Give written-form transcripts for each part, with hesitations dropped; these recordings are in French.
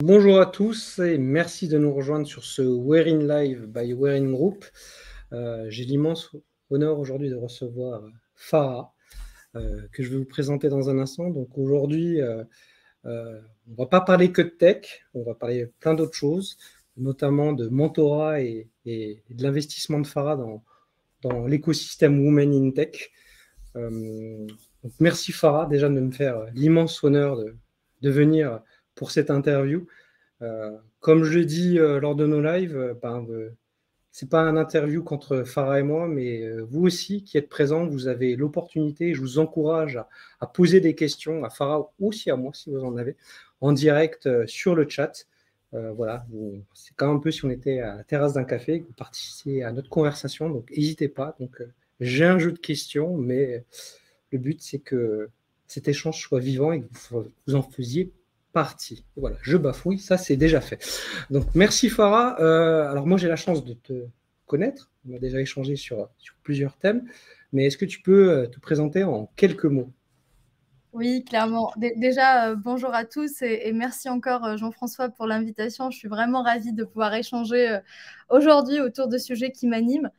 Bonjour à tous et merci de nous rejoindre sur ce We're in Live by We're in Group. J'ai l'immense honneur aujourd'hui de recevoir Farah, que je vais vous présenter dans un instant. Donc aujourd'hui, on ne va pas parler que de tech, on va parler plein d'autres choses, notamment de mentorat et de l'investissement de Farah dans l'écosystème Women in Tech. Donc merci Farah déjà de me faire l'immense honneur de venir pour cette interview. Comme je l'ai dit lors de nos lives, c'est pas un interview contre Farah et moi, mais vous aussi qui êtes présents, vous avez l'opportunité, je vous encourage à poser des questions à Farah ou aussi à moi si vous en avez, en direct sur le chat. Voilà, c'est quand même un peu si on était à la terrasse d'un café, que vous participez à notre conversation, donc n'hésitez pas. Donc j'ai un jeu de questions, mais le but c'est que cet échange soit vivant et que vous en faisiez partie. Et voilà, je bafouille, ça c'est déjà fait. Donc merci Farah. Alors moi j'ai la chance de te connaître, on a déjà échangé sur plusieurs thèmes, mais est-ce que tu peux te présenter en quelques mots? Oui, clairement. Déjà, bonjour à tous et merci encore Jean-François pour l'invitation. Je suis vraiment ravie de pouvoir échanger aujourd'hui autour de sujets qui m'animent.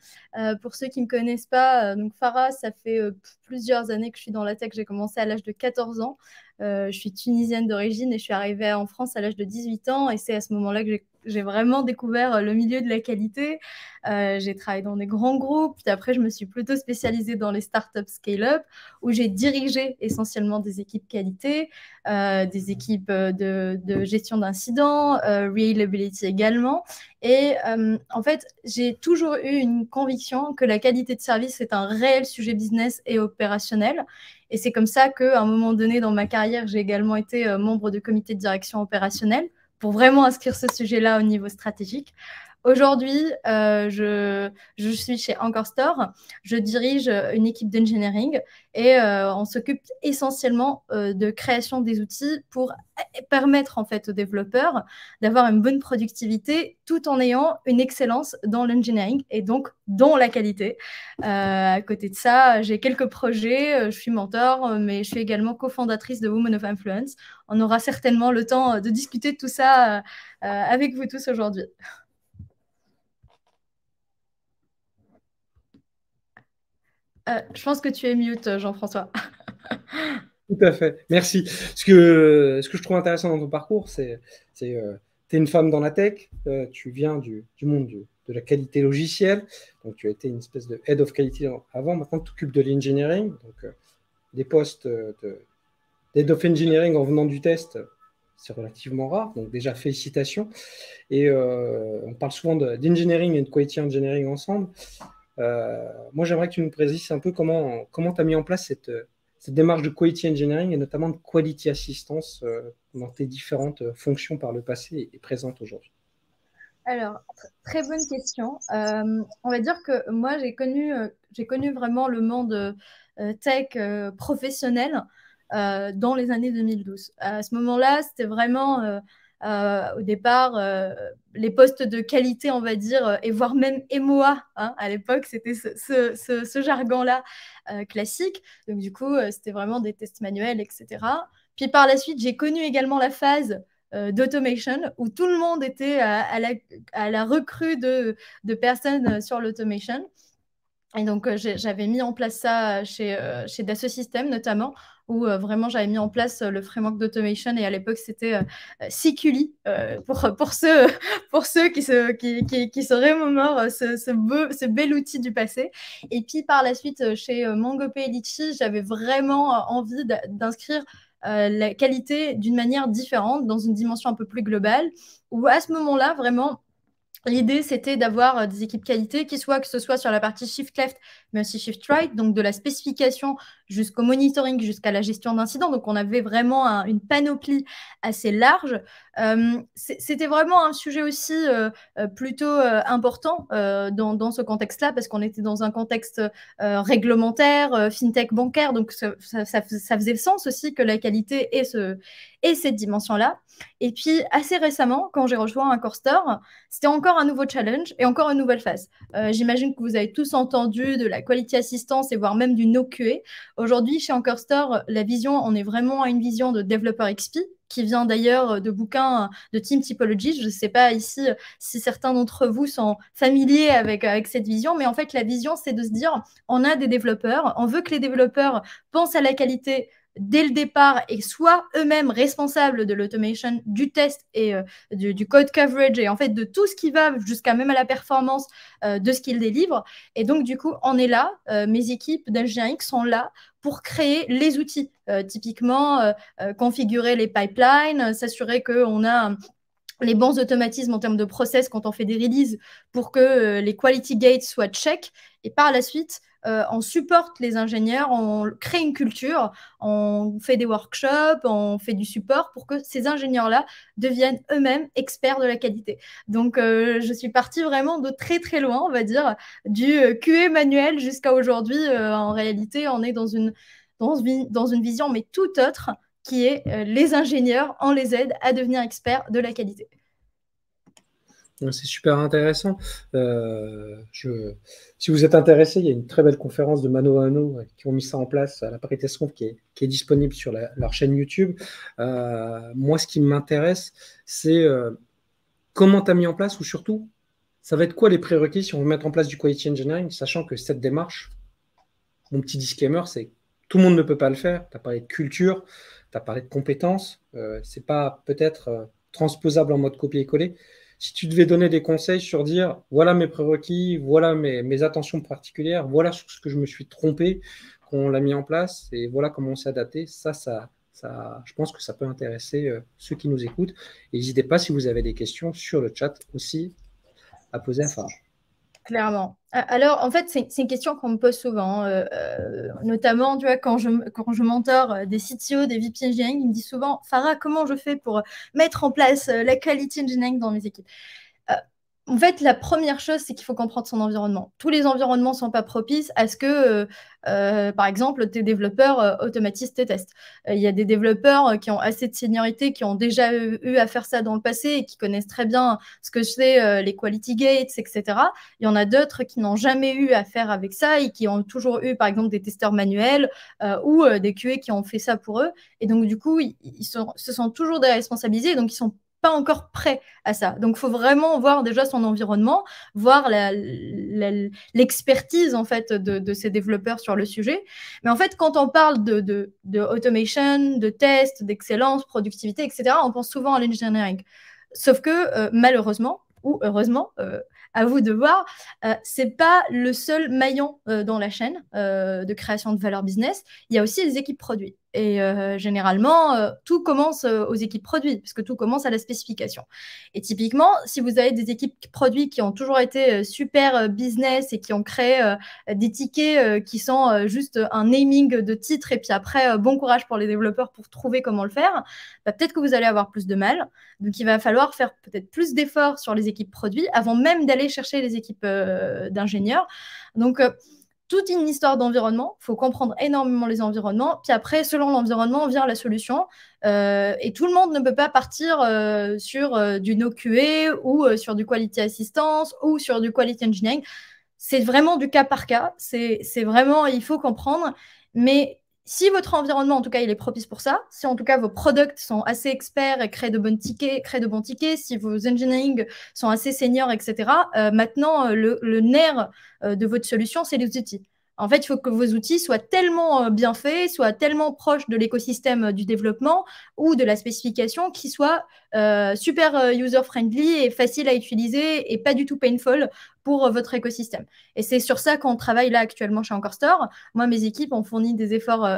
Pour ceux qui ne me connaissent pas, donc Farah, ça fait plusieurs années que je suis dans la tech. J'ai commencé à l'âge de 14 ans. Je suis tunisienne d'origine et je suis arrivée en France à l'âge de 18 ans. Et c'est à ce moment-là que j'ai vraiment découvert le milieu de la qualité. J'ai travaillé dans des grands groupes. Puis après, je me suis plutôt spécialisée dans les startups scale-up où j'ai dirigé essentiellement des équipes qualité, des équipes de gestion d'incidents, reliability également. Et en fait, j'ai toujours eu une conviction que la qualité de service est un réel sujet business et opérationnel. Et c'est comme ça qu'à un moment donné dans ma carrière, j'ai également été membre de comité de direction opérationnelle pour vraiment inscrire ce sujet-là au niveau stratégique. Aujourd'hui, je suis chez Anchor Store. Je dirige une équipe d'engineering et on s'occupe essentiellement de création des outils pour permettre en fait aux développeurs d'avoir une bonne productivité tout en ayant une excellence dans l'engineering et donc dans la qualité. À côté de ça, j'ai quelques projets, je suis mentor, mais je suis également cofondatrice de Women of Influence. On aura certainement le temps de discuter de tout ça avec vous tous aujourd'hui. Je pense que tu es mute, Jean-François. Tout à fait, merci. Ce que je trouve intéressant dans ton parcours, c'est tu es une femme dans la tech, tu viens du monde de la qualité logicielle, donc tu as été une espèce de head of quality avant, maintenant tu t'occupes de l'engineering, donc des postes d'head of engineering en venant du test, c'est relativement rare, donc déjà félicitations. Et on parle souvent d'engineering et de quality engineering ensemble. Moi, j'aimerais que tu nous précises un peu comment tu as mis en place cette démarche de quality engineering et notamment de quality assistance dans tes différentes fonctions par le passé et présentes aujourd'hui. Alors, très bonne question. On va dire que moi, j'ai connu vraiment le monde tech professionnel dans les années 2012. À ce moment-là, c'était vraiment au départ les postes de qualité, on va dire, et voire même MOA. Hein, à l'époque, c'était ce jargon-là classique. Donc, du coup, c'était vraiment des tests manuels, etc. Puis par la suite, j'ai connu également la phase d'automation, où tout le monde était à la recrue de personnes sur l'automation. Et donc, j'avais mis en place ça chez Dassault Systèmes, notamment, où vraiment j'avais mis en place le framework d'automation. Et à l'époque, c'était CQLI, pour ceux qui se remémorent ce bel outil du passé. Et puis, par la suite, chez MongoPay et Litchi, j'avais vraiment envie d'inscrire la qualité d'une manière différente, dans une dimension un peu plus globale, où à ce moment-là, vraiment, l'idée, c'était d'avoir des équipes qualité que ce soit sur la partie shift left, mais aussi shift right, donc de la spécification jusqu'au monitoring, jusqu'à la gestion d'incidents. Donc, on avait vraiment une panoplie assez large. C'était vraiment un sujet aussi plutôt important dans ce contexte-là, parce qu'on était dans un contexte réglementaire, fintech bancaire, donc ça faisait sens aussi que la qualité ait cette dimension-là. Et puis, assez récemment, quand j'ai rejoint Anchor Store, c'était encore un nouveau challenge et encore une nouvelle phase. J'imagine que vous avez tous entendu de la quality assistance et voire même du no QA. Aujourd'hui, chez Anchor Store, la vision, on est vraiment à une vision de développeur XP, qui vient d'ailleurs de bouquins de Team Typology. Je ne sais pas ici si certains d'entre vous sont familiers avec cette vision, mais en fait, la vision, c'est de se dire, on a des développeurs, on veut que les développeurs pensent à la qualité dès le départ et soient eux-mêmes responsables de l'automation, du test et du code coverage et en fait de tout ce qui va jusqu'à même à la performance de ce qu'ils délivrent. Et donc, du coup, on est là, mes équipes d'ingénierie sont là pour créer les outils, typiquement configurer les pipelines, s'assurer qu'on a les bons automatismes en termes de process quand on fait des releases pour que les quality gates soient check. Et par la suite, on supporte les ingénieurs, on crée une culture, on fait des workshops, on fait du support pour que ces ingénieurs-là deviennent eux-mêmes experts de la qualité. Donc, je suis partie vraiment de très, très loin, on va dire, du QA manuel jusqu'à aujourd'hui. En réalité, on est dans une vision, mais tout autre, qui est les ingénieurs, on les aide à devenir experts de la qualité. C'est super intéressant. Si vous êtes intéressé, il y a une très belle conférence de Mano Ano qui ont mis ça en place à la Paris Test Conf qui est disponible sur leur chaîne YouTube. Moi, ce qui m'intéresse, c'est comment tu as mis en place ou surtout, ça va être quoi les prérequis si on veut mettre en place du quality engineering, sachant que cette démarche, mon petit disclaimer, c'est tout le monde ne peut pas le faire. Tu as parlé de culture, tu as parlé de compétences. C'est pas peut-être transposable en mode copier-coller. Si tu devais donner des conseils sur dire voilà mes prérequis, voilà mes attentions particulières, voilà sur ce que je me suis trompé, qu'on l'a mis en place et voilà comment on s'est adapté, je pense que ça peut intéresser ceux qui nous écoutent. Et n'hésitez pas si vous avez des questions sur le chat aussi à poser à Farah. Clairement. Alors, en fait, c'est une question qu'on me pose souvent, notamment, tu vois, quand je mentore des CTO, des VP Engineering, ils me disent souvent, Farah, comment je fais pour mettre en place la quality engineering dans mes équipes? En fait, la première chose, c'est qu'il faut comprendre son environnement. Tous les environnements ne sont pas propices à ce que, par exemple, tes développeurs automatisent tes tests. Il y a des développeurs qui ont assez de seniorité, qui ont déjà eu à faire ça dans le passé et qui connaissent très bien ce que c'est les quality gates, etc. Il y en a d'autres qui n'ont jamais eu à faire avec ça et qui ont toujours eu, par exemple, des testeurs manuels ou des QA qui ont fait ça pour eux. Et donc, du coup, se sont toujours déresponsabilisés, donc ils sont pas encore prêt à ça. Donc, il faut vraiment voir déjà son environnement, voir l'expertise en fait de ces développeurs sur le sujet. Mais en fait, quand on parle de automation, de test, d'excellence, productivité, etc., on pense souvent à l'engineering. Sauf que malheureusement ou heureusement, à vous de voir, c'est pas le seul maillon dans la chaîne de création de valeur business. Il y a aussi les équipes produits. Et généralement, tout commence aux équipes produits, puisque tout commence à la spécification. Et typiquement, si vous avez des équipes produits qui ont toujours été super business et qui ont créé des tickets qui sont juste un naming de titre, et puis après, bon courage pour les développeurs pour trouver comment le faire, bah, peut-être que vous allez avoir plus de mal. Donc, il va falloir faire peut-être plus d'efforts sur les équipes produits avant même d'aller chercher les équipes d'ingénieurs. Donc, toute une histoire d'environnement. Il faut comprendre énormément les environnements. Puis après, selon l'environnement, vient la solution. Et tout le monde ne peut pas partir sur du no-QA ou sur du quality assistance ou sur du quality engineering. C'est vraiment du cas par cas. C'est vraiment, il faut comprendre. Mais si votre environnement, en tout cas, il est propice pour ça, si en tout cas vos products sont assez experts et créent de bons tickets, si vos engineering sont assez seniors, etc., maintenant, le nerf de votre solution, c'est les outils. En fait, il faut que vos outils soient tellement bien faits, soient tellement proches de l'écosystème du développement ou de la spécification, qu'ils soient super user-friendly et faciles à utiliser et pas du tout painful pour votre écosystème. Et c'est sur ça qu'on travaille là actuellement chez Encore Store. Moi, mes équipes ont fourni des efforts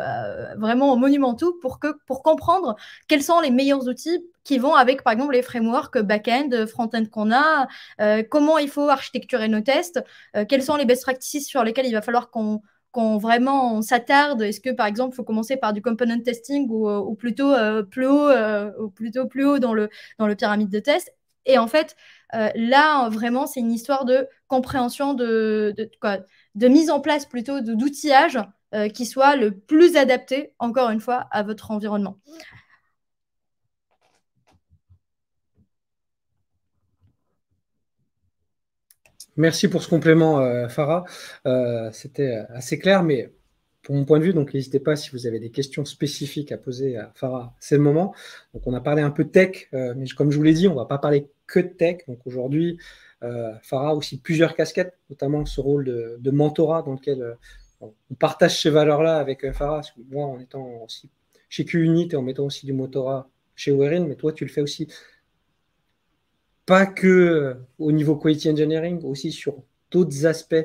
vraiment monumentaux pour comprendre quels sont les meilleurs outils qui vont avec, par exemple, les frameworks back-end, front-end qu'on a, comment il faut architecturer nos tests, quels sont les best practices sur lesquels il va falloir qu'on vraiment on s'attarde. Est-ce que, par exemple, il faut commencer par du component testing ou plutôt plus haut dans le pyramide de test. Et en fait, là, vraiment, c'est une histoire de compréhension, de mise en place plutôt d'outillage qui soit le plus adapté, encore une fois, à votre environnement. Merci pour ce complément, Farah. C'était assez clair, mais pour mon point de vue, donc n'hésitez pas si vous avez des questions spécifiques à poser à Farah, c'est le moment. Donc on a parlé un peu de tech, mais comme je vous l'ai dit, on ne va pas parler que de tech. Donc aujourd'hui, Farah a aussi plusieurs casquettes, notamment ce rôle de mentorat dans lequel on partage ces valeurs-là avec Farah. Parce que moi, en étant aussi chez QUnit et en mettant aussi du mentorat chez Werin, mais toi, tu le fais aussi pas que au niveau quality engineering, aussi sur d'autres aspects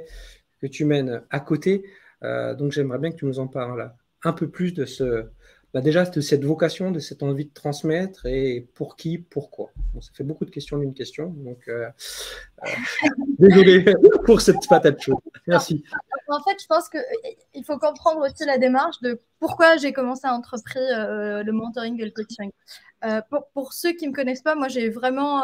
que tu mènes à côté. Donc j'aimerais bien que tu nous en parles un peu plus de déjà de cette vocation, de cette envie de transmettre et pour qui, pourquoi. Bon, ça fait beaucoup de questions d'une question, donc désolé pour cette patate chaude. Merci. En fait, je pense qu'il faut comprendre aussi la démarche de pourquoi j'ai commencé à entreprendre le mentoring et le coaching. Pour ceux qui ne me connaissent pas, moi j'ai vraiment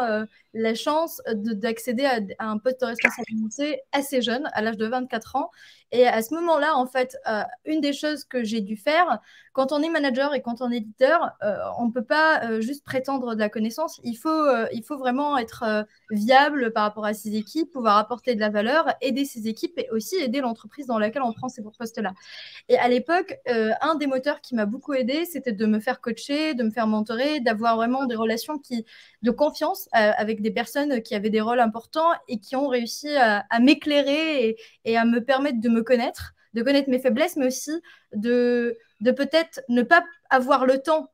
la chance d'accéder à un poste de responsabilité assez jeune, à l'âge de 24 ans. Et à ce moment-là, en fait, une des choses que j'ai dû faire, quand on est manager et quand on est leader, on ne peut pas juste prétendre de la connaissance. Il faut vraiment être viable par rapport à ses équipes, pouvoir apporter de la valeur, aider ses équipes et aussi aider l'entreprise dans laquelle on prend ces postes-là. Et à l'époque, un des moteurs qui m'a beaucoup aidé, c'était de me faire coacher, de me faire mentorer, d'avoir vraiment des relations de confiance avec des personnes qui avaient des rôles importants et qui ont réussi à m'éclairer et à me permettre de me connaître, de connaître mes faiblesses, mais aussi de peut-être ne pas avoir le temps,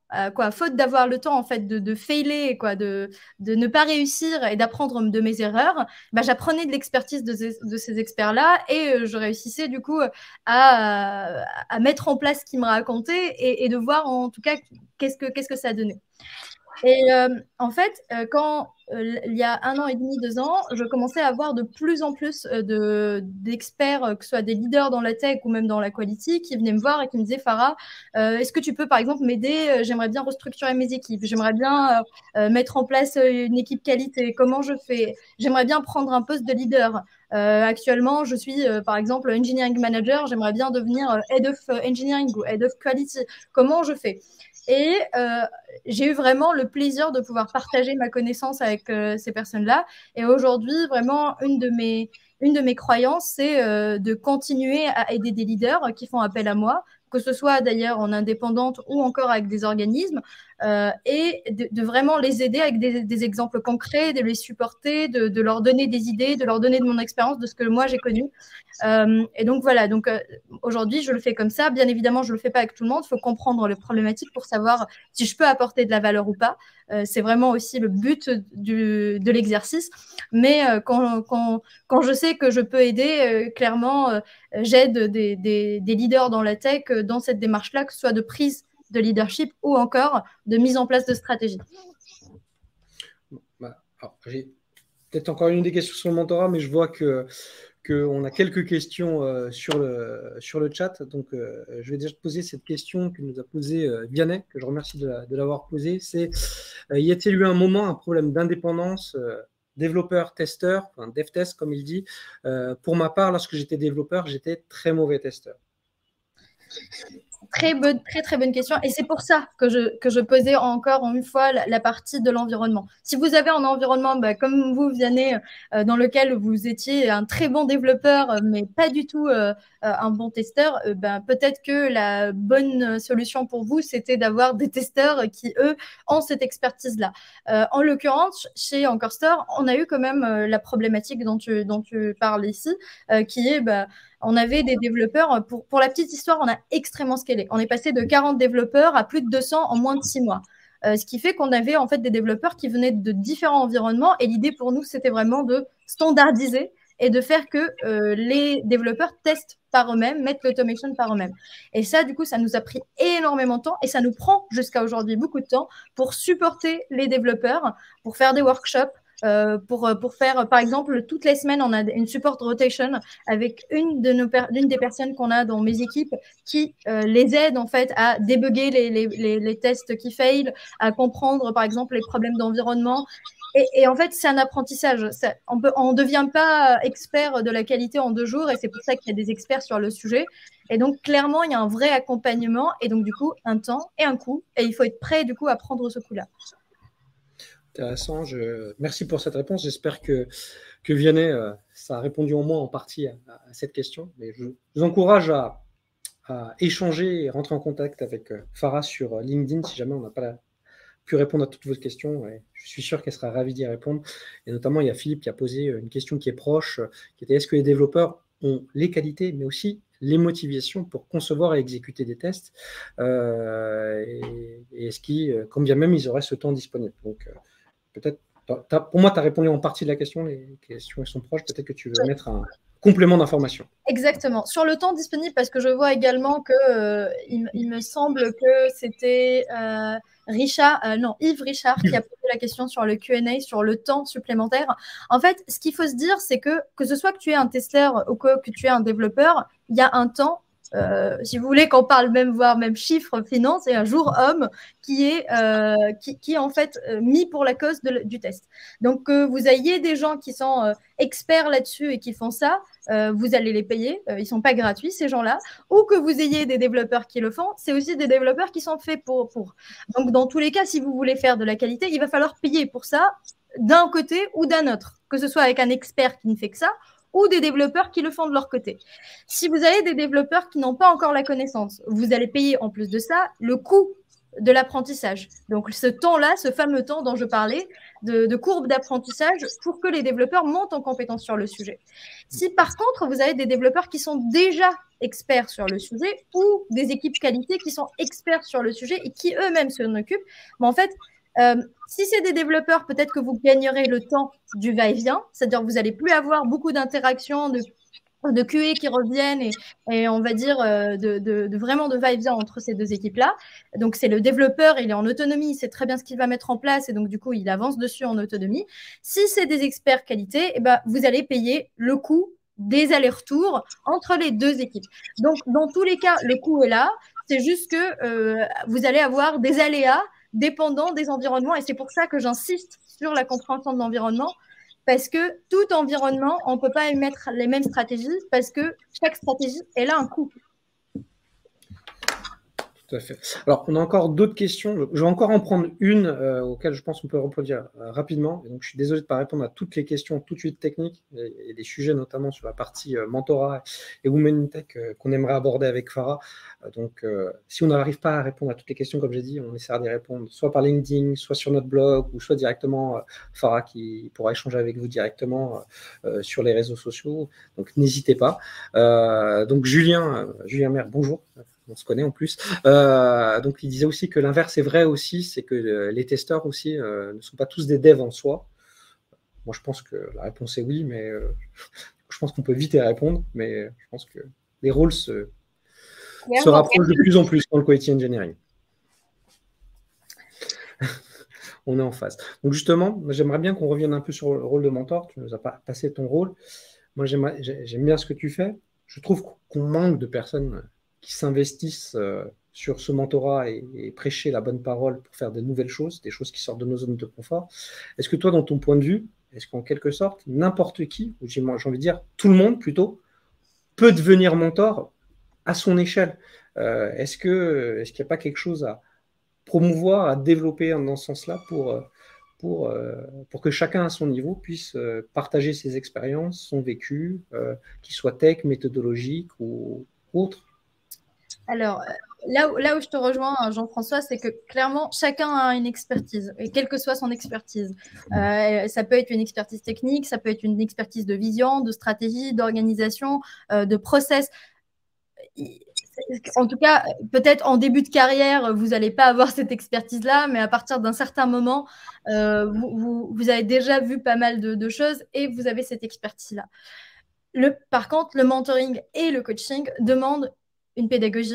faute d'avoir le temps en fait de failer, de ne pas réussir et d'apprendre de mes erreurs, j'apprenais de l'expertise de ces experts-là et je réussissais du coup à mettre en place ce qu'ils me racontaient et de voir en tout cas qu'est-ce que ça donnait. Et en fait, quand il y a 1 an et demi, 2 ans, je commençais à avoir de plus en plus d'experts, que ce soit des leaders dans la tech ou même dans la quality, qui venaient me voir et qui me disaient « Farah, est-ce que tu peux par exemple m'aider? J'aimerais bien restructurer mes équipes, j'aimerais bien mettre en place une équipe qualité, comment je fais? J'aimerais bien prendre un poste de leader. Actuellement, je suis par exemple engineering manager, j'aimerais bien devenir head of engineering ou head of quality. Comment je fais ?» Et j'ai eu vraiment le plaisir de pouvoir partager ma connaissance avec ces personnes-là. Et aujourd'hui, vraiment, une de mes croyances, c'est de continuer à aider des leaders qui font appel à moi, que ce soit d'ailleurs en indépendante ou encore avec des organismes, et de vraiment les aider avec des exemples concrets, de les supporter, de leur donner des idées, de leur donner de mon expérience, de ce que moi j'ai connu. Et donc voilà, aujourd'hui je le fais comme ça. Bien évidemment, je ne le fais pas avec tout le monde. Il faut comprendre les problématiques pour savoir si je peux apporter de la valeur ou pas. C'est vraiment aussi le but de l'exercice. Mais quand je sais que je peux aider, clairement, j'aide des leaders dans la tech dans cette démarche-là, que ce soit de prise de leadership ou encore de mise en place de stratégie. J'ai peut-être encore une des questions sur le mentorat, mais je vois qu'on a quelques questions sur le chat. Donc, je vais déjà te poser cette question que nous a posée Vianney, que je remercie de l'avoir posée. C'est, y a-t-il eu un moment, un problème d'indépendance développeur, testeur, enfin dev test comme il dit. Pour ma part, lorsque j'étais développeur, j'étais très mauvais testeur. Très bonne question. Et c'est pour ça que je posais encore une fois la partie de l'environnement. Si vous avez un environnement comme vous, Vianney, dans lequel vous étiez un très bon développeur, mais pas du tout un bon testeur, peut-être que la bonne solution pour vous, c'était d'avoir des testeurs qui, eux, ont cette expertise-là. En l'occurrence, chez Encore Store, on a eu quand même la problématique dont tu parles ici, qui est... on avait des développeurs, pour la petite histoire, on a extrêmement scalé. On est passé de 40 développeurs à plus de 200 en moins de 6 mois. Ce qui fait qu'on avait en fait des développeurs qui venaient de différents environnements et l'idée pour nous, c'était vraiment de standardiser et de faire que les développeurs testent par eux-mêmes, mettent l'automation par eux-mêmes. Et ça, du coup, ça nous a pris énormément de temps et ça nous prend jusqu'à aujourd'hui beaucoup de temps pour supporter les développeurs, pour faire des workshops, pour faire, par exemple, toutes les semaines, on a une support rotation avec l'une des personnes qu'on a dans mes équipes qui les aide en fait à débugger les tests qui fail, à comprendre, par exemple, les problèmes d'environnement. Et en fait, c'est un apprentissage. On ne devient pas expert de la qualité en 2 jours et c'est pour ça qu'il y a des experts sur le sujet. Et donc, clairement, il y a un vrai accompagnement et donc, du coup, un temps et un coût. Et il faut être prêt, du coup, à prendre ce coup-là. Intéressant. Merci pour cette réponse. J'espère que Vianney, ça a répondu au moins en partie à cette question. Mais je vous encourage à à échanger et rentrer en contact avec Farah sur LinkedIn si jamais on n'a pas pu répondre à toutes vos questions. Et je suis sûr qu'elle sera ravie d'y répondre. Et notamment, il y a Philippe qui a posé une question qui est proche, qui était est-ce que les développeurs ont les qualités, mais aussi les motivations pour concevoir et exécuter des tests et est-ce qu'ils, quand bien même ils auraient ce temps disponible. Donc, peut-être, pour moi, tu as répondu en partie de la question. Les questions sont proches. Peut-être que tu veux mettre un complément d'information. Exactement. Sur le temps disponible, parce que je vois également que il me semble que c'était Yves Richard qui a posé la question sur le Q&A, sur le temps supplémentaire. En fait, ce qu'il faut se dire, c'est que ce soit que tu es un testeur ou que tu es un développeur, il y a un temps. Si vous voulez qu'on parle même, voire même chiffres, finance, et un jour homme qui est en fait mis pour la cause du test. Donc que vous ayez des gens qui sont experts là-dessus et qui font ça, vous allez les payer, ils ne sont pas gratuits ces gens-là, ou que vous ayez des développeurs qui le font, c'est aussi des développeurs qui sont faits pour. Donc dans tous les cas, si vous voulez faire de la qualité, il va falloir payer pour ça d'un côté ou d'un autre, que ce soit avec un expert qui ne fait que ça, ou des développeurs qui le font de leur côté. Si vous avez des développeurs qui n'ont pas encore la connaissance, vous allez payer en plus de ça le coût de l'apprentissage. Donc ce temps-là, ce fameux temps dont je parlais, de courbe d'apprentissage pour que les développeurs montent en compétence sur le sujet. Si par contre, vous avez des développeurs qui sont déjà experts sur le sujet ou des équipes qualité qui sont experts sur le sujet et qui eux-mêmes s'en occupent, mais en fait, si c'est des développeurs, peut-être que vous gagnerez le temps du va-et-vient, c'est-à-dire que vous n'allez plus avoir beaucoup d'interactions, de QA qui reviennent et on va dire vraiment de va-et-vient entre ces deux équipes-là. Donc, c'est le développeur, il est en autonomie, il sait très bien ce qu'il va mettre en place et donc, du coup, il avance dessus en autonomie. Si c'est des experts qualité, eh ben, vous allez payer le coût des allers-retours entre les deux équipes. Donc, dans tous les cas, le coût est là. C'est juste que vous allez avoir des aléas dépendant des environnements et c'est pour ça que j'insiste sur la compréhension de l'environnement. Parce que tout environnement, on ne peut pas émettre les mêmes stratégies parce que chaque stratégie, elle a un coût. Tout à fait. Alors, on a encore d'autres questions. Je vais encore en prendre une auquel je pense qu'on peut reproduire rapidement. Et donc, je suis désolé de ne pas répondre à toutes les questions tout de suite techniques et des sujets notamment sur la partie mentorat et Women in Tech qu'on aimerait aborder avec Farah. Donc, si on n'arrive pas à répondre à toutes les questions, comme j'ai dit, on essaiera d'y répondre soit par LinkedIn, soit sur notre blog, ou soit directement Farah qui pourra échanger avec vous directement sur les réseaux sociaux. Donc, n'hésitez pas. Donc, Julien Maire, bonjour. On se connaît en plus. Donc, il disait aussi que l'inverse est vrai aussi, c'est que les testeurs aussi ne sont pas tous des devs en soi. Moi, je pense que la réponse est oui, mais je pense qu'on peut vite y répondre, mais je pense que les rôles se rapprochent de plus en plus dans le quality engineering. On est en phase. Donc, justement, j'aimerais bien qu'on revienne un peu sur le rôle de mentor. Tu nous as pas passé ton rôle. Moi, j'aime bien ce que tu fais. Je trouve qu'on manque de personnes qui s'investissent sur ce mentorat et prêcher la bonne parole pour faire de nouvelles choses, des choses qui sortent de nos zones de confort. Est-ce que toi, dans ton point de vue, est-ce qu'en quelque sorte, n'importe qui, ou j'ai envie de dire tout le monde plutôt, peut devenir mentor à son échelle Est-ce qu'il n'y a pas quelque chose à promouvoir, à développer dans ce sens-là pour que chacun à son niveau puisse partager ses expériences, son vécu, qu'il soit tech, méthodologique ou autre? Alors, là où je te rejoins, Jean-François, c'est que clairement, chacun a une expertise, et quelle que soit son expertise. Ça peut être une expertise technique, ça peut être une expertise de vision, de stratégie, d'organisation, de process. En tout cas, peut-être en début de carrière, vous n'allez pas avoir cette expertise-là, mais à partir d'un certain moment, vous avez déjà vu pas mal de choses et vous avez cette expertise-là. Par contre, le mentoring et le coaching demandent une pédagogie,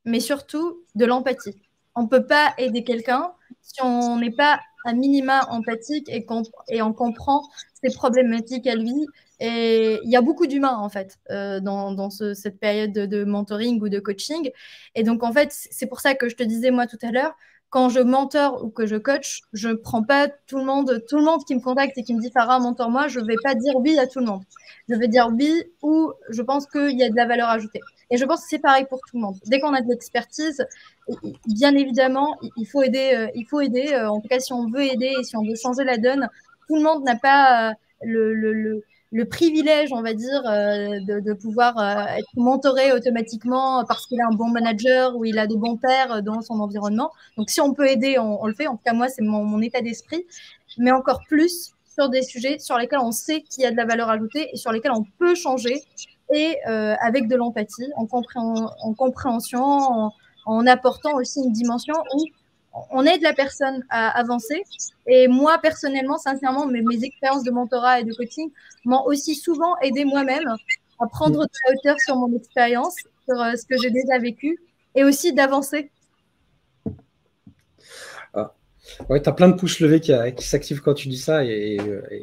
mais surtout de l'empathie. On ne peut pas aider quelqu'un si on n'est pas à minima empathique et on comprend ses problématiques à lui. Et il y a beaucoup d'humains, en fait, dans cette période de mentoring ou de coaching. Et donc, en fait, c'est pour ça que je te disais, moi, tout à l'heure, quand je mentor ou que je coach, je ne prends pas tout le monde qui me contacte et qui me dit « Farah, mentor-moi », je ne vais pas dire oui à tout le monde. Je vais dire oui ou je pense qu'il y a de la valeur ajoutée. Et je pense que c'est pareil pour tout le monde. Dès qu'on a de l'expertise, bien évidemment, il faut aider. En tout cas, si on veut aider et si on veut changer la donne, tout le monde n'a pas le privilège, on va dire, de pouvoir être mentoré automatiquement parce qu'il a un bon manager ou il a de bons pairs dans son environnement. Donc, si on peut aider, on le fait. En tout cas, moi, c'est mon état d'esprit. Mais encore plus sur des sujets sur lesquels on sait qu'il y a de la valeur ajoutée et sur lesquels on peut changer et avec de l'empathie, en compréhension, en apportant aussi une dimension où on aide la personne à avancer. Et moi, personnellement, sincèrement, mes expériences de mentorat et de coaching m'ont aussi souvent aidé moi-même à prendre de la hauteur sur mon expérience, sur ce que j'ai déjà vécu, et aussi d'avancer. Ouais, tu as plein de pouces levés qui s'activent quand tu dis ça, et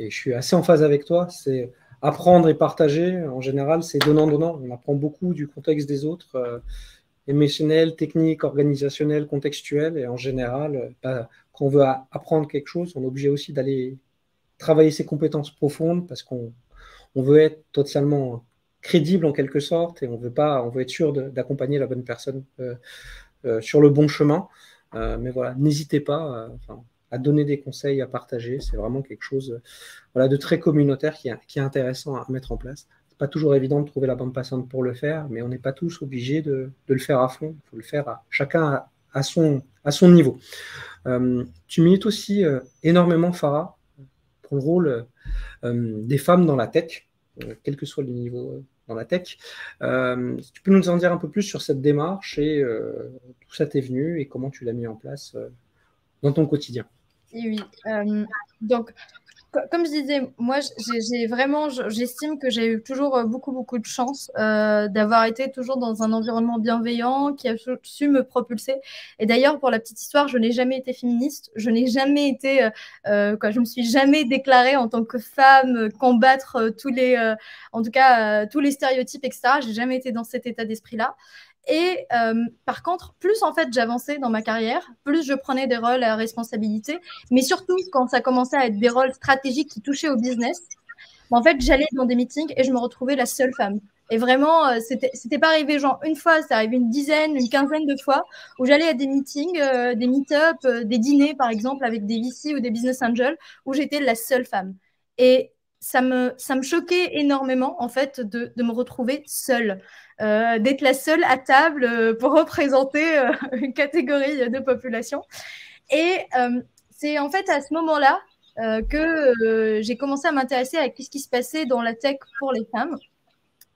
je suis assez en phase avec toi. C'est apprendre et partager. En général, c'est donnant-donnant. On apprend beaucoup du contexte des autres, émotionnel, technique, organisationnel, contextuel. Et en général, quand on veut apprendre quelque chose, on est obligé aussi d'aller travailler ses compétences profondes parce qu'on veut être totalement crédible en quelque sorte, et on veut être sûr d'accompagner la bonne personne sur le bon chemin. Mais voilà, n'hésitez pas à donner des conseils, à partager. C'est vraiment quelque chose de très communautaire qui est intéressant à mettre en place. C'est pas toujours évident de trouver la bonne personne pour le faire, mais on n'est pas tous obligés de le faire à fond. Il faut le faire chacun à son niveau. Tu milites aussi énormément, Farah, pour le rôle des femmes dans la tech, quel que soit le niveau dans la tech. Tu peux nous en dire un peu plus sur cette démarche et d'où ça t'est venu et comment tu l'as mis en place dans ton quotidien? Et oui. Donc, comme je disais, moi, j'estime que j'ai eu toujours beaucoup de chance d'avoir été toujours dans un environnement bienveillant qui a su me propulser. Et d'ailleurs, pour la petite histoire, je n'ai jamais été féministe. Je n'ai jamais été, je me suis jamais déclarée en tant que femme combattre en tout cas, tous les stéréotypes, etc. J'ai jamais été dans cet état d'esprit-là. Et par contre, plus en fait j'avançais dans ma carrière, plus je prenais des rôles à responsabilité, mais surtout quand ça commençait à être des rôles stratégiques qui touchaient au business, en fait j'allais dans des meetings et je me retrouvais la seule femme. Et vraiment, c'était pas arrivé genre une fois, c'est arrivé une dizaine, une quinzaine de fois où j'allais à des meetings, des meet-up, des dîners par exemple avec des VC ou des business angels où j'étais la seule femme. Et ça me choquait énormément en fait de me retrouver seule. D'être la seule à table pour représenter une catégorie de population. Et c'est en fait à ce moment-là que j'ai commencé à m'intéresser à ce qui se passait dans la tech pour les femmes.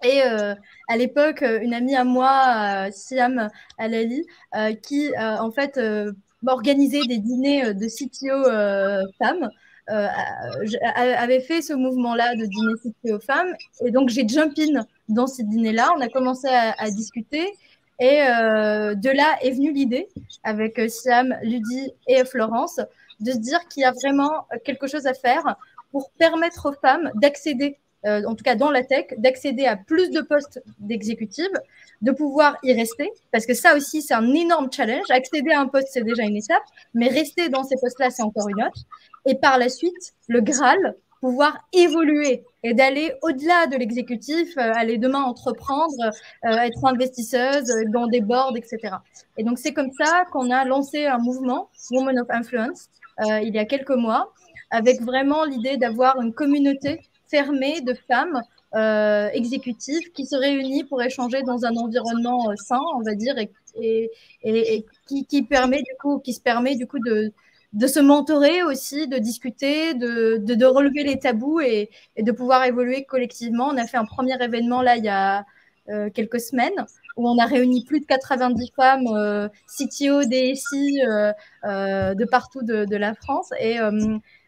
Et à l'époque, une amie à moi, Siam Alali, qui en fait organisait des dîners de CTO femmes, avait fait ce mouvement-là de dîner CTO femmes. Et donc, j'ai jump in dans ces dîners-là. On a commencé à discuter. Et de là est venue l'idée, avec Siam, Ludi et Florence, de se dire qu'il y a vraiment quelque chose à faire pour permettre aux femmes d'accéder en tout cas dans la tech, d'accéder à plus de postes d'exécutifs, de pouvoir y rester, parce que ça aussi, c'est un énorme challenge. Accéder à un poste, c'est déjà une étape, mais rester dans ces postes-là, c'est encore une autre. Et par la suite, le Graal, pouvoir évoluer et d'aller au-delà de l'exécutif, aller demain entreprendre, être investisseuse dans des boards, etc. Et donc, c'est comme ça qu'on a lancé un mouvement, Women of Influence, il y a quelques mois, avec vraiment l'idée d'avoir une communauté fermée de femmes exécutives qui se réunissent pour échanger dans un environnement sain, on va dire, et qui se permet du coup de se mentorer aussi, de discuter, de relever les tabous et de pouvoir évoluer collectivement. On a fait un premier événement là il y a quelques semaines où on a réuni plus de 90 femmes CTO, DSI de partout de la France et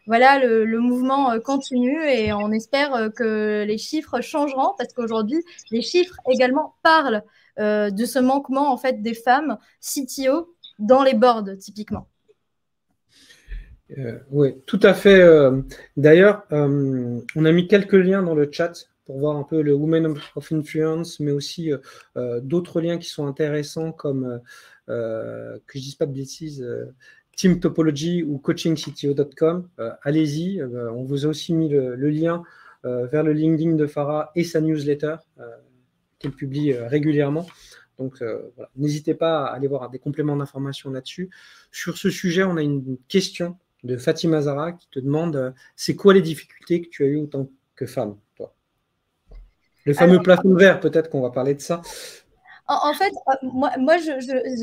voilà, le mouvement continue et on espère que les chiffres changeront parce qu'aujourd'hui, les chiffres également parlent de ce manquement en fait des femmes CTO dans les boards typiquement. Oui, tout à fait. D'ailleurs, on a mis quelques liens dans le chat pour voir un peu le Women of Influence, mais aussi d'autres liens qui sont intéressants comme, que je ne dise pas de bêtises, Team Topology ou coachingcto.com. Allez-y, on vous a aussi mis le lien vers le LinkedIn de Farah et sa newsletter qu'elle publie régulièrement. Donc, voilà. N'hésitez pas à aller voir des compléments d'information là-dessus. Sur ce sujet, on a une question de Fatima Zara qui te demande c'est quoi les difficultés que tu as eues en tant que femme, toi? Le fameux plafond de verre, peut-être qu'on va parler de ça. En fait,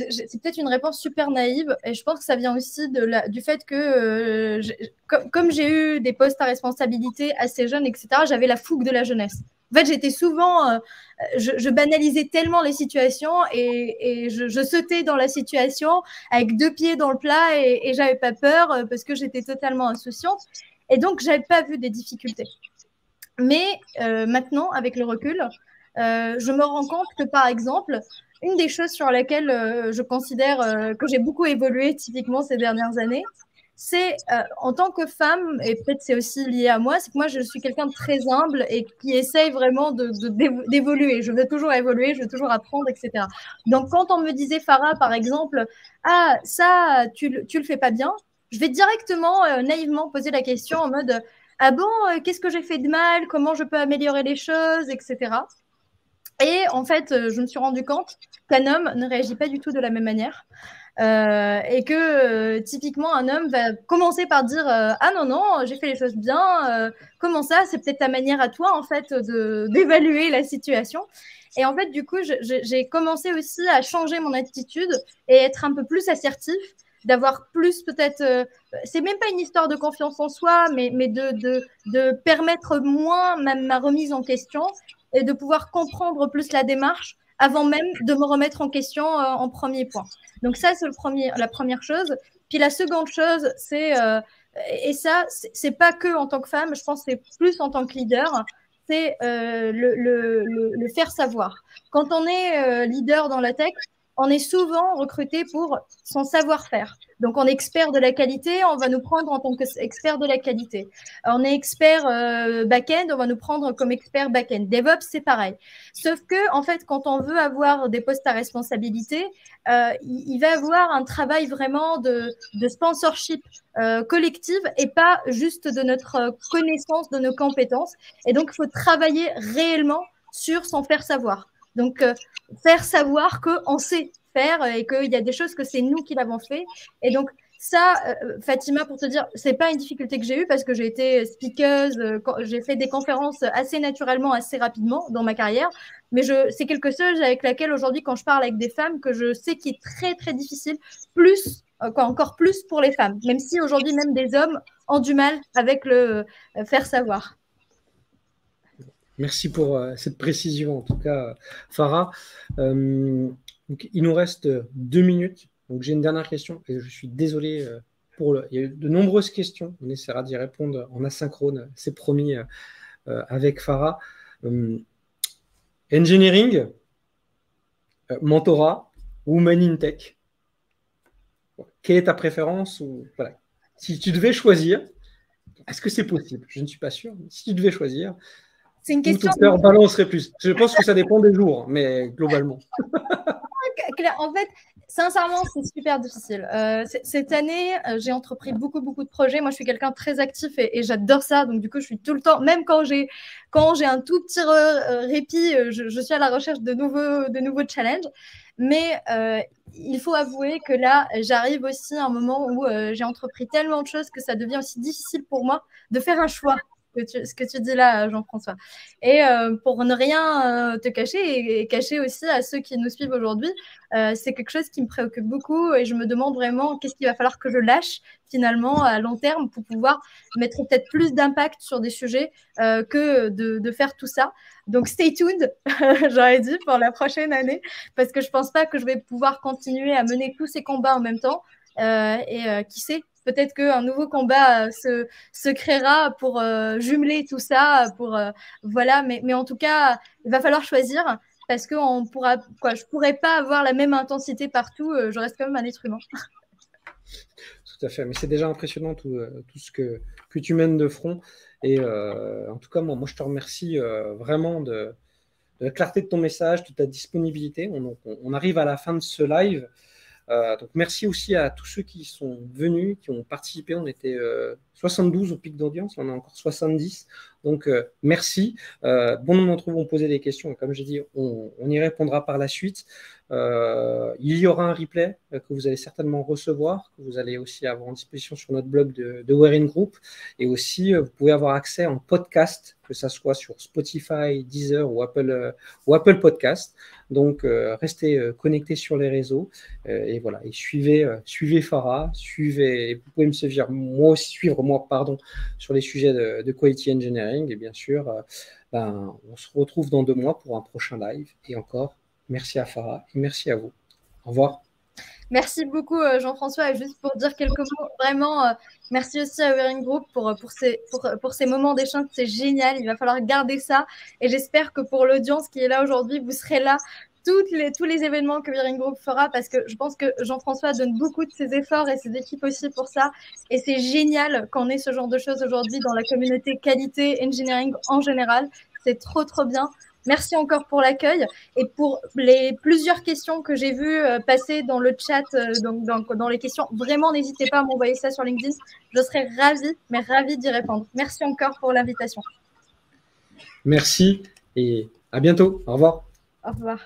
c'est peut-être une réponse super naïve et je pense que ça vient aussi du fait que comme j'ai eu des postes à responsabilité assez jeunes, etc., j'avais la fougue de la jeunesse. En fait, j'étais souvent, je banalisais tellement les situations et je sautais dans la situation avec 2 pieds dans le plat et j'avais pas peur parce que j'étais totalement insouciante et donc j'avais pas vu des difficultés. Mais maintenant, avec le recul, je me rends compte que, par exemple, une des choses sur lesquelles je considère que j'ai beaucoup évolué typiquement ces dernières années, c'est en tant que femme, et peut-être c'est aussi lié à moi, c'est que moi je suis quelqu'un de très humble et qui essaye vraiment d'évoluer. Je veux toujours évoluer, je veux toujours apprendre, etc. Donc quand on me disait, Farah, par exemple, ah, ça, tu le fais pas bien, je vais directement, naïvement poser la question en mode, ah bon, qu'est-ce que j'ai fait de mal, comment je peux améliorer les choses, etc. Et en fait, je me suis rendu compte qu'un homme ne réagit pas du tout de la même manière. Et que typiquement, un homme va commencer par dire ah non, non, j'ai fait les choses bien, comment ça, c'est peut-être ta manière à toi, en fait, d'évaluer la situation. Et en fait, du coup, j'ai commencé aussi à changer mon attitude et être un peu plus assertif, d'avoir plus peut-être, c'est même pas une histoire de confiance en soi, mais de permettre moins ma remise en question et de pouvoir comprendre plus la démarche avant même de me remettre en question en premier point. Donc ça, c'est la première chose. Puis la seconde chose, c'est, et ça, c'est pas que en tant que femme, je pense que c'est plus en tant que leader, c'est le faire savoir. Quand on est leader dans la tech, on est souvent recruté pour son savoir-faire. Donc, on est expert de la qualité, on va nous prendre en tant qu'expert de la qualité. On est expert back-end, on va nous prendre comme expert back-end. DevOps, c'est pareil. Sauf que, en fait, quand on veut avoir des postes à responsabilité, il va avoir un travail vraiment de sponsorship collective et pas juste de notre connaissance, de nos compétences. Et donc, il faut travailler réellement sur son faire savoir. Donc, faire savoir qu'on sait faire et qu'il y a des choses que c'est nous qui l'avons fait. Et donc, ça, Fatima, pour te dire, c'est pas une difficulté que j'ai eue parce que j'ai été speakeuse, j'ai fait des conférences assez naturellement, assez rapidement dans ma carrière. Mais c'est quelque chose avec laquelle aujourd'hui, quand je parle avec des femmes, que je sais qui est très, très difficile, plus, encore plus pour les femmes. Même si aujourd'hui, même des hommes ont du mal avec le faire savoir. Merci pour cette précision, en tout cas, Farah. Donc, il nous reste 2 minutes. Donc, j'ai une dernière question et je suis désolé il y a eu de nombreuses questions. On essaiera d'y répondre en asynchrone, c'est promis, avec Farah. Engineering, mentorat, woman in tech. Quelle est ta préférence voilà. Si tu devais choisir, est-ce que c'est possible? Je ne suis pas sûr. Si tu devais choisir, c'est une question. Où ton cœur balancerait plus? Je pense que ça dépend des jours, mais globalement. En fait, sincèrement, c'est super difficile. Cette année, j'ai entrepris beaucoup, beaucoup de projets. Moi, je suis quelqu'un de très actif et j'adore ça. Donc, du coup, je suis tout le temps, même quand j'ai un tout petit répit, je suis à la recherche de nouveaux challenges. Mais il faut avouer que là, j'arrive aussi à un moment où j'ai entrepris tellement de choses que ça devient aussi difficile pour moi de faire un choix. Ce que tu dis là, Jean-François. Et pour ne rien te cacher et cacher aussi à ceux qui nous suivent aujourd'hui, c'est quelque chose qui me préoccupe beaucoup et je me demande vraiment qu'est-ce qu'il va falloir que je lâche finalement à long terme pour pouvoir mettre peut-être plus d'impact sur des sujets que de faire tout ça. Donc stay tuned, j'aurais dit, pour la prochaine année, parce que je ne pense pas que je vais pouvoir continuer à mener tous ces combats en même temps. Qui sait, peut-être qu'un nouveau combat se créera pour jumeler tout ça, voilà. Mais en tout cas, il va falloir choisir parce que je ne pourrais pas avoir la même intensité partout. Je reste quand même un être humain. Tout à fait. Mais c'est déjà impressionnant tout ce que tu mènes de front. Et en tout cas, moi, je te remercie vraiment de la clarté de ton message, de ta disponibilité. On arrive à la fin de ce live. Donc merci aussi à tous ceux qui sont venus, qui ont participé. On était 72 au pic d'audience, on est encore 70. Donc, merci. Bon nombre d'entre vous ont posé des questions. Et comme j'ai dit, on y répondra par la suite. Il y aura un replay que vous allez certainement recevoir, que vous allez aussi avoir en disposition sur notre blog de Werin Group. Et aussi, vous pouvez avoir accès en podcast, que ce soit sur Spotify, Deezer ou Apple Podcast. Donc, restez connectés sur les réseaux et voilà. Et suivez Farah, vous pouvez me suivre moi, sur les sujets de Quality Engineering. Et bien sûr, on se retrouve dans 2 mois pour un prochain live. Et encore, merci à Farah et merci à vous. Au revoir. Merci beaucoup Jean-François. Et juste pour dire quelques mots, vraiment, merci aussi à Werin Group pour ces moments d'échange. C'est génial. Il va falloir garder ça. Et j'espère que pour l'audience qui est là aujourd'hui, vous serez là tous les événements que Werin Group fera, parce que je pense que Jean-François donne beaucoup de ses efforts et ses équipes aussi pour ça. Et c'est génial qu'on ait ce genre de choses aujourd'hui dans la communauté qualité engineering en général. C'est trop, trop bien. Merci encore pour l'accueil et pour les plusieurs questions que j'ai vues passer dans le chat, dans les questions. Vraiment, n'hésitez pas à m'envoyer ça sur LinkedIn. Je serai ravie d'y répondre. Merci encore pour l'invitation. Merci et à bientôt. Au revoir. Au revoir.